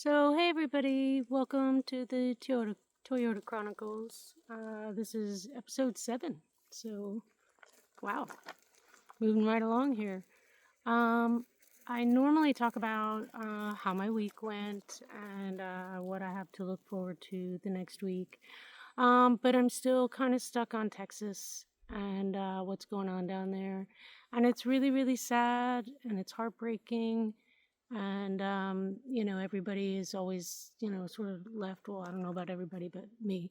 So, hey everybody, welcome to the Toyota Chronicles. This is episode 7. So, wow, moving right along here. I normally talk about how my week went and what I have to look forward to the next week. But I'm still kind of stuck on Texas and what's going on down there. And it's really, really sad and it's heartbreaking. And, everybody is always, sort of left. Well, I don't know about everybody, but me,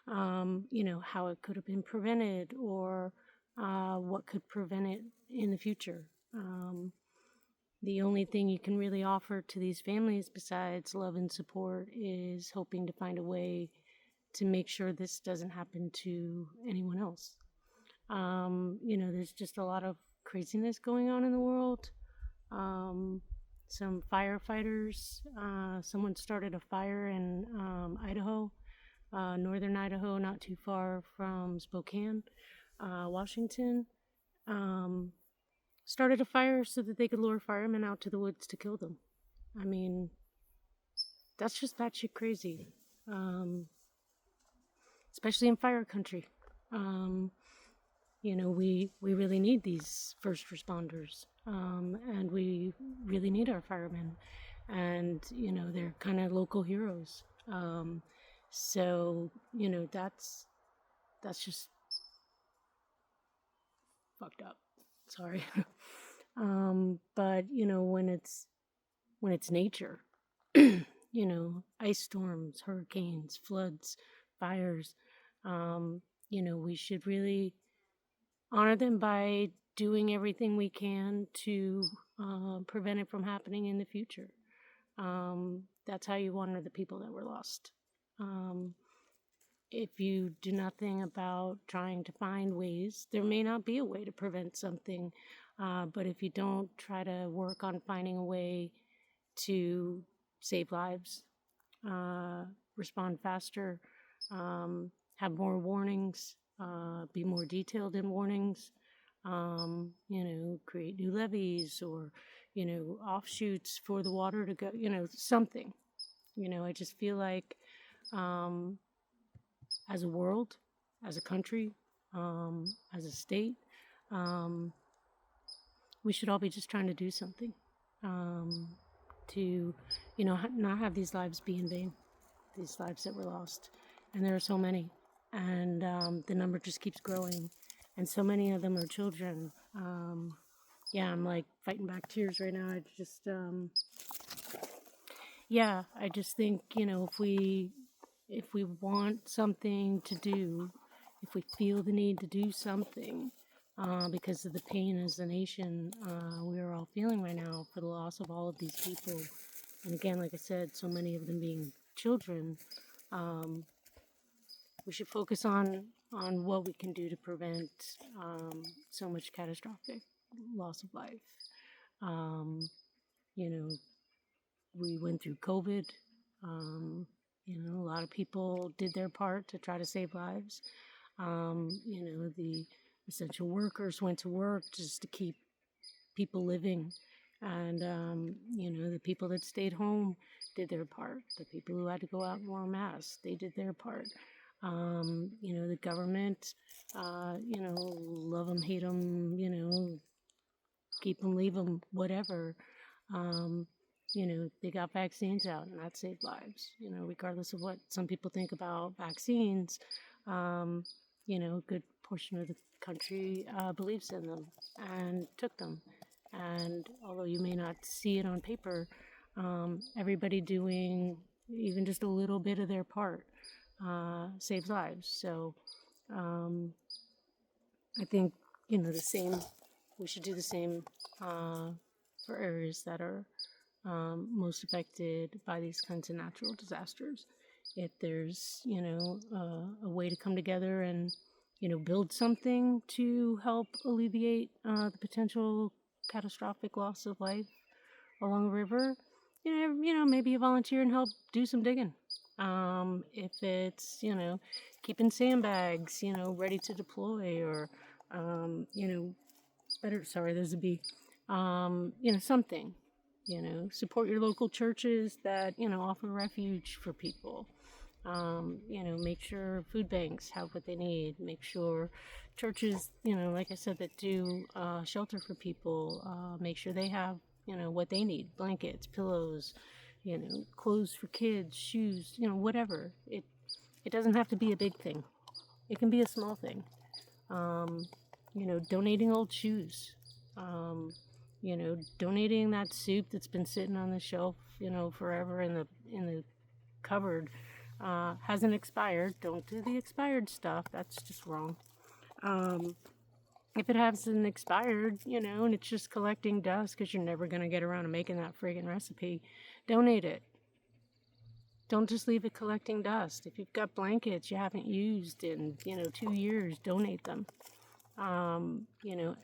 how it could have been prevented or what could prevent it in the future. The only thing you can really offer to these families besides love and support is hoping to find a way to make sure this doesn't happen to anyone else. There's just a lot of craziness going on in the world. Some firefighters, someone started a fire in Idaho, northern Idaho, not too far from Spokane, Washington. Um, Started a fire so that they could lure firemen out to the woods to kill them. I mean, that's just batshit crazy, um, especially in fire country. Um, we really need these first responders, and we really need our firemen, and they're kind of local heroes. So that's just fucked up. Sorry. But when it's nature, ice storms, hurricanes, floods, fires, we should really honor them by doing everything we can to prevent it from happening in the future. That's how you honor the people that were lost. Um, if you do nothing about trying to find ways, there may not be a way to prevent something. But if you don't try to work on finding a way to save lives, uh, respond faster, have more warnings, be more detailed in warnings, create new levees or, offshoots for the water to go, something. I just feel like um, as a world, as a country, as a state, um, we should all be just trying to do something um, to, not have these lives be in vain, these lives that were lost. And there are so many. And the number just keeps growing. And so many of them are children. Yeah, I'm like fighting back tears right now. I just think, if we want something to do, if we feel the need to do something, because of the pain as a nation we are all feeling right now for the loss of all of these people. And again, like I said, so many of them being children. Um, we should focus on what we can do to prevent so much catastrophic loss of life. Um, you know, we went through COVID. A lot of people did their part to try to save lives. The essential workers went to work just to keep people living. And, the people that stayed home did their part. The people who had to go out and wear masks, they did their part. The government, love them, hate them, keep them, leave them, whatever. Um, they got vaccines out and that saved lives, regardless of what some people think about vaccines. Um, a good portion of the country believes in them and took them. And although you may not see it on paper, everybody doing even just a little bit of their part saves lives. So um, I think, the same, we should do the same for areas that are most affected by these kinds of natural disasters. If there's, a way to come together and, build something to help alleviate the potential catastrophic loss of life along a river, maybe you volunteer and help do some digging. If it's, keeping sandbags, ready to deploy or, better, sorry, there's a bee, something. Support your local churches that, offer refuge for people. Make sure food banks have what they need. Make sure churches, like I said, that do shelter for people, make sure they have, what they need: blankets, pillows, clothes for kids, shoes, whatever. It doesn't have to be a big thing. It can be a small thing. Donating old shoes. Donating that soup that's been sitting on the shelf, forever in the cupboard, hasn't expired. Don't do the expired stuff. That's just wrong. If it hasn't expired, and it's just collecting dust because you're never going to get around to making that friggin' recipe, donate it. Don't just leave it collecting dust. If you've got blankets you haven't used in, 2 years, donate them.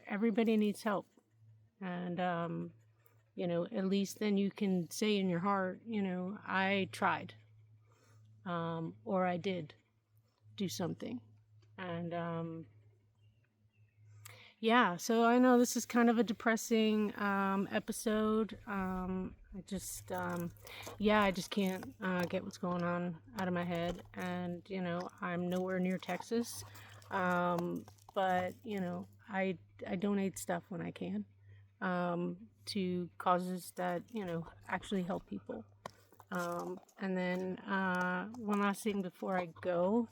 Everybody needs help. And, at least then you can say in your heart, I tried. Or I did do something. And, yeah, so I know this is kind of a depressing episode. I just can't get what's going on out of my head. And, I'm nowhere near Texas. But, I donate stuff when I can to causes that, actually help people. And then one last thing before I go.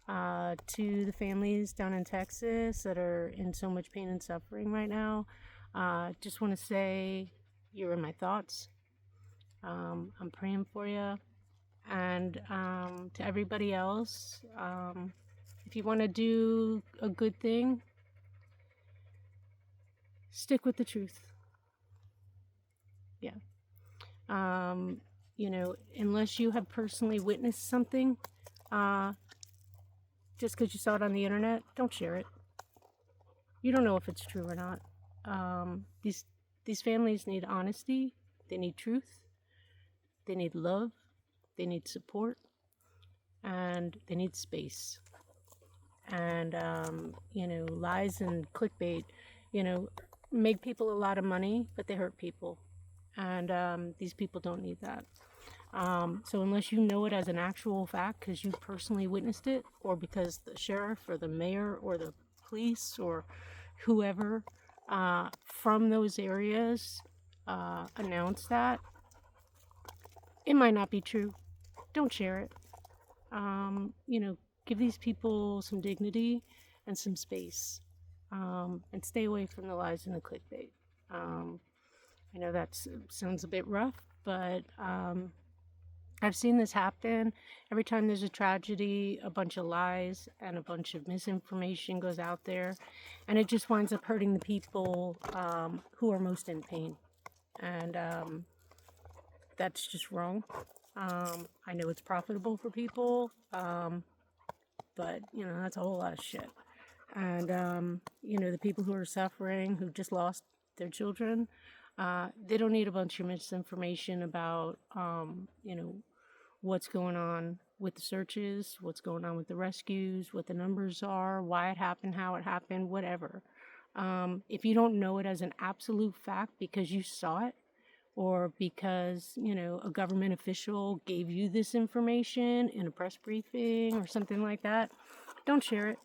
To the families down in Texas that are in so much pain and suffering right now, just want to say you're in my thoughts. I'm praying for you. And to everybody else, if you want to do a good thing, stick with the truth. Yeah. Unless you have personally witnessed something, just because you saw it on the internet, don't share it. You don't know if it's true or not. These families need honesty. They need truth. They need love. They need support. And they need space. And, lies and clickbait, make people a lot of money, but they hurt people. And these people don't need that. So unless you know it as an actual fact because you personally witnessed it, or because the sheriff or the mayor or the police or whoever from those areas announced that, it might not be true. Don't share it. Give these people some dignity and some space, and stay away from the lies and the clickbait. I know that sounds a bit rough, but I've seen this happen. Every time there's a tragedy, a bunch of lies and a bunch of misinformation goes out there, and it just winds up hurting the people who are most in pain. And that's just wrong. I know it's profitable for people, but, that's a whole lot of shit. And, the people who are suffering, who just lost their children, they don't need a bunch of misinformation about, what's going on with the searches, what's going on with the rescues, what the numbers are, why it happened, how it happened, whatever. If you don't know it as an absolute fact because you saw it, or because, a government official gave you this information in a press briefing or something like that, don't share it.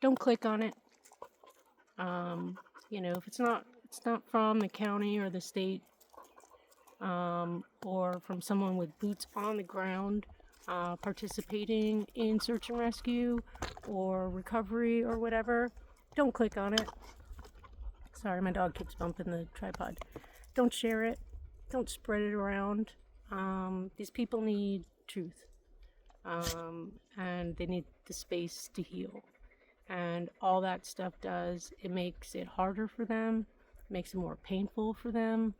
Don't click on it. If it's not from the county or the state, or from someone with boots on the ground, participating in search and rescue or recovery or whatever, don't click on it. Sorry, my dog keeps bumping the tripod. Don't share it. Don't spread it around. These people need truth. And they need the space to heal. And all that stuff does, it makes it harder for them, makes it more painful for them.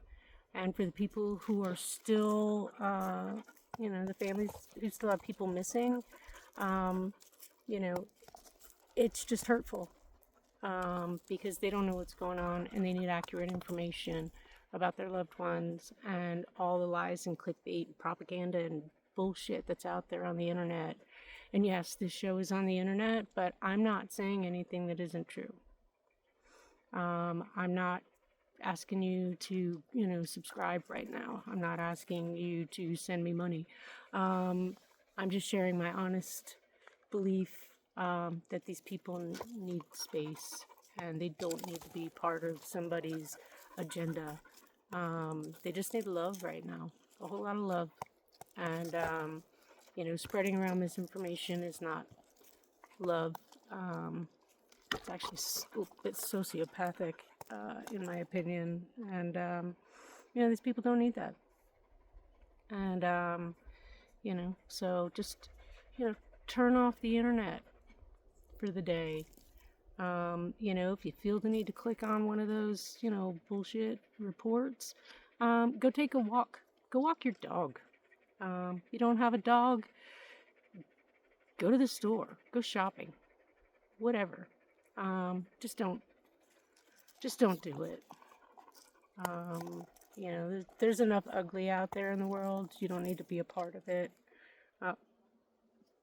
And for the people who are still, the families who still have people missing, it's just hurtful. Because they don't know what's going on and they need accurate information about their loved ones, and all the lies and clickbait and propaganda and bullshit that's out there on the internet. And yes, this show is on the internet, but I'm not saying anything that isn't true. I'm not asking you to, subscribe right now. I'm not asking you to send me money. I'm just sharing my honest belief that these people need space and they don't need to be part of somebody's agenda. They just need love right now, a whole lot of love. And, spreading around misinformation is not love. It's actually a bit sociopathic, in my opinion. And, these people don't need that. And, so just, turn off the internet for the day. If you feel the need to click on one of those, bullshit reports, go take a walk. Go walk your dog. You don't have a dog, go to the store. Go shopping. Whatever. Just don't do it. There's enough ugly out there in the world. You don't need to be a part of it.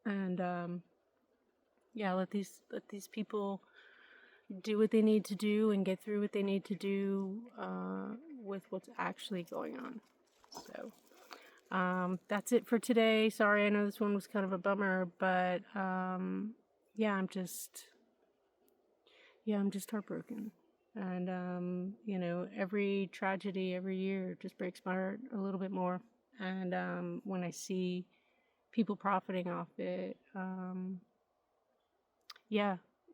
And let these people do what they need to do and get through what they need to do with what's actually going on. So that's it for today. Sorry, I know this one was kind of a bummer, but I'm just heartbroken. And every tragedy every year just breaks my heart a little bit more. And when I see people profiting off it,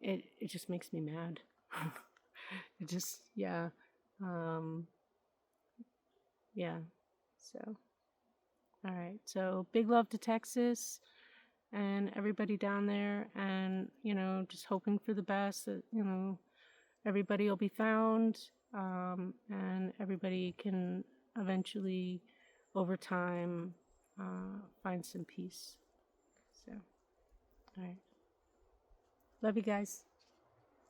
it just makes me mad. It just, so, all right, so big love to Texas and everybody down there, and just hoping for the best, that everybody will be found, and everybody can eventually over time find some peace. So, all right, love you guys.